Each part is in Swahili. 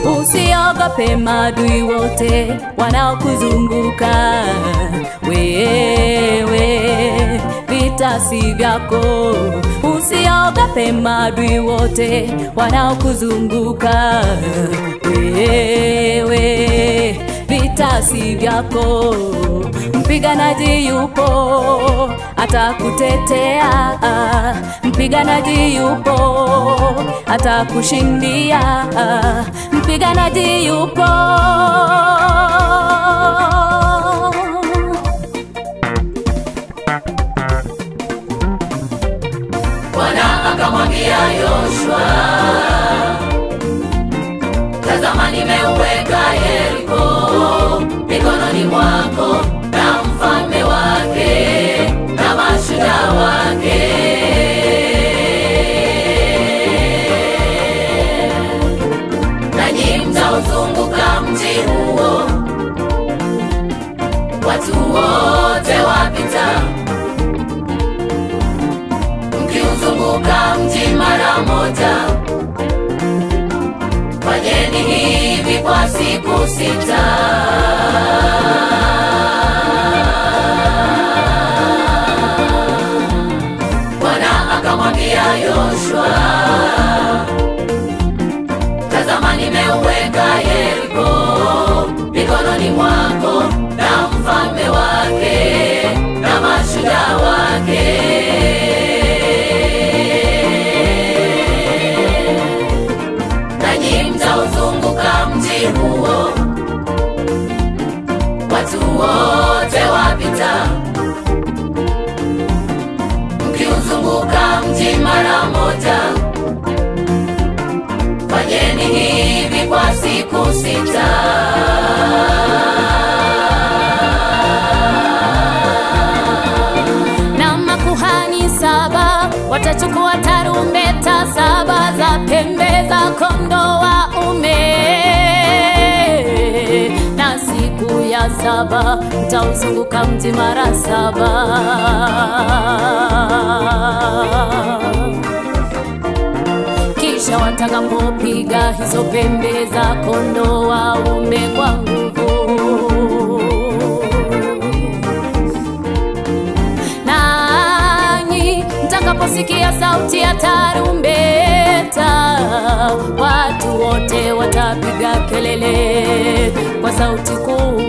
Usiogope maadui wote wanaokuzunguka, wewe vita si vyako. Usiogope maadui wote wanaokuzunguka, wewe vita si vyako. Mpiganaji yupo atakutetea, mpiganaji yupo atakushindia, mpiganaji yupo. Bwana akamwambia Yoshua, tazama nimeuweka Yeriko mikononi mwako, na mfalme wake na mashujaa wake. Nanyi mtauzunguka mji huo, watu wote wapita, mkiuzunguka mji mara moja. Fanyeni hivi kwa siku 6. Bwana akamwambia Yoshua, tazama nimeuweka Yeriko mikononi mwako, na mfalme wake na mashujaa wake. Nanyi mtauzunguka mji huo, watu wote wapita, mkiuzunguka mji mara moja. Fanyeni hivi kwa siku 6. Na makuhani 7 watachukua tarumbeta 7 za pembe za kondoo waume, na siku ya 7 mtauzunguka mji mara 7. Kisha watakapopiga hizo pembe za kondoo waume kwa nguvu, nanyi mtakaposikia sauti ya tarumbeta, watu wote watapiga kelele kwa sauti kuu,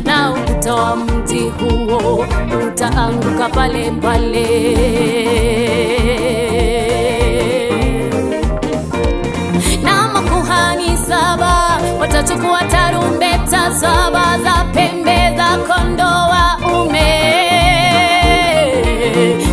na ukuta wa mji huo utaanguka pale pale. Na makuhani 7 watachukua tarumbeta 7 za pembe za kondoo waume,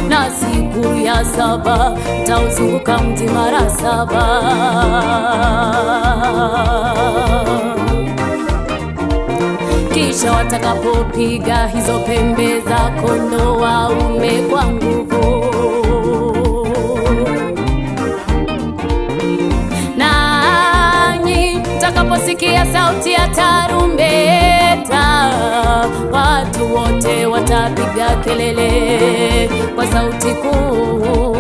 na siku ya 7 mtauzunguka mji mara 7. Kisha watakapopiga hizo pembe za kondoo waume kwa nguvu, nanyi mtakaposikia sauti ya tarumbeta, watu wote watapiga kelele kwa sauti kuu,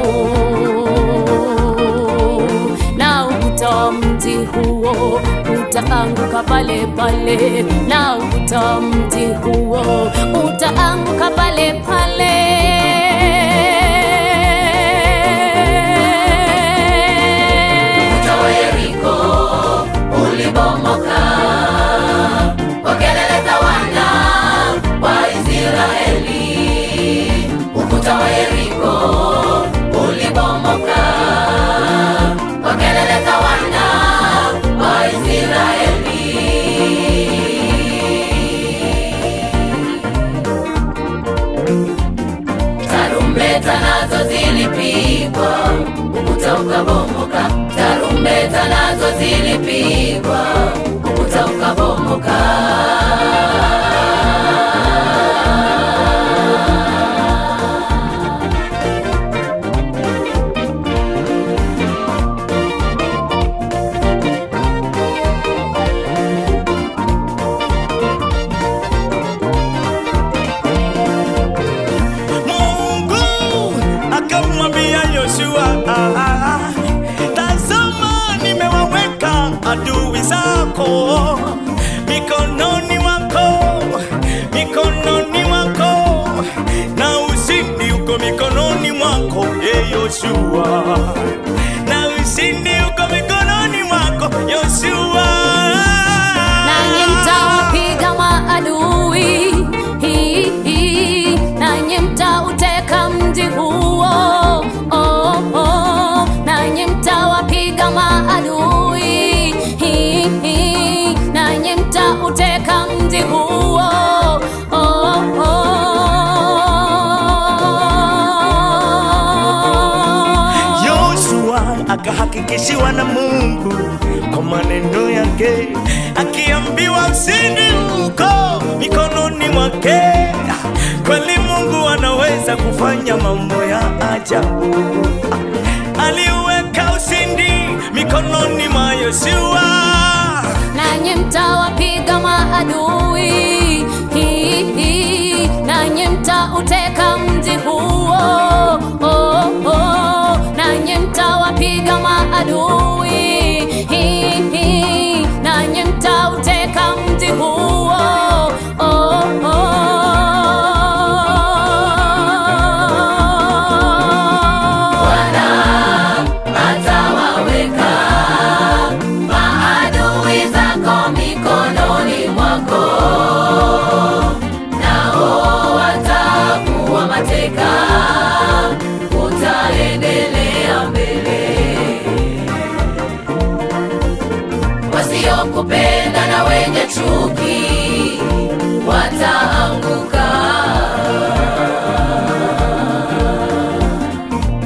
na ukuta wa mji huo utaanguka pale pale, na ukuta wa mji huo utaanguka pale pale. Ukuta wa Yeriko ulibomoka kwa kelele za wana wa Israeli. Ukuta wa Yeriko ulibomoka kwa kelele za wana wa Israeli. mwako, mikononi mwako, mikononi mwako, na ushindi uko mikononi mwako, Yoshua, na ushindi uko mikononi mwako, Yoshua. Nanyi mtawapiga maadui, nanyi mtauteka mji huo, nanyi mtawapiga maadui, nanyi mtauteka mji huo, Yoshua akahakikishiwa na Mungu kwa maneno yake, akiambiwa ushindi uko mikononi mwake. Kweli Mungu anaweza kufanya mambo ya ajabu. Aliweka ushindi mikononi mwa Yoshua. nanyi mtawapiga maadui, nanyi mtauteka mji huo, nanyi mtawapiga maadui, nanyi mtauteka mji huo, Bwana atawaweka maadui zako mikononi mwako, nao watakuwa mateka, utaendelea mbele. Wasiokupenda na wenye chuki wataanguka.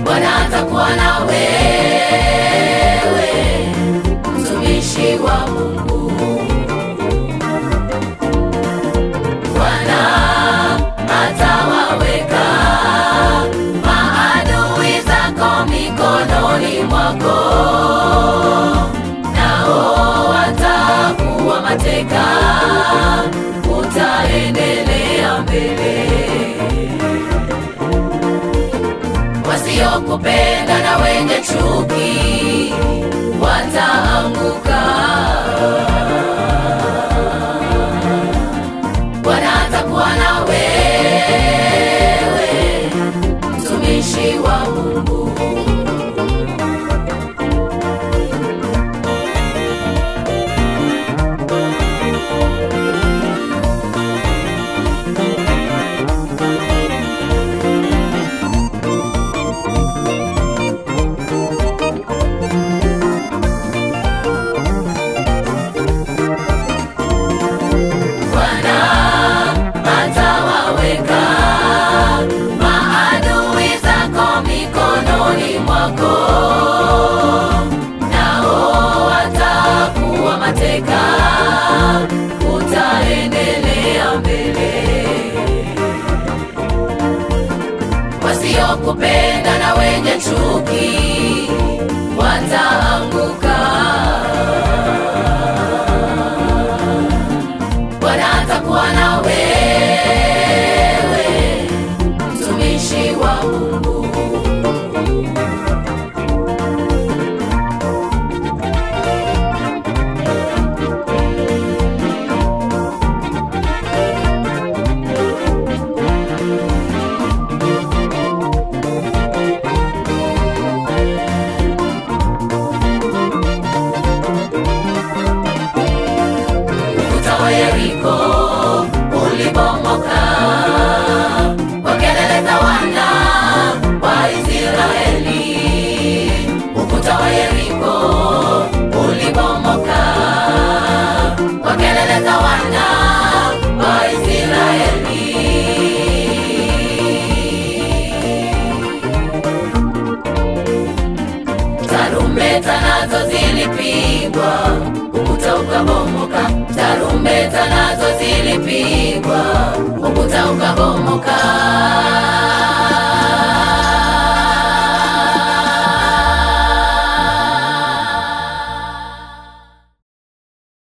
Bwana atakuwa na wewe, mtumishi wa Mungu. Bwana atawaweka maadui zako mikononi mwako, nao watakuwa mateka, utaendelea mbele. Wasiokupenda na wenye chuki wataanguka. Bwana atakuwa na wewe, mtumishi wa Mungu. Bwana atawaweka maadui zako mikononi mwako, nao watakuwa mateka, utaendelea mbele. Wasiokupenda na wenye chuki wataanguka. Bwana atakuwa na wewe, mtumishi wa Mungu. Ukuta wa Yeriko ulibomoka kwa kelele za wana wa Israeli. Ukuta wa Yeriko ulibomoka kwa kelele za wana wa Israeli. Tarumbeta nazo zilipigwa, ukuta ukabomoka. Tarumbeta nazo zilipigwa, ukuta ukabomoka.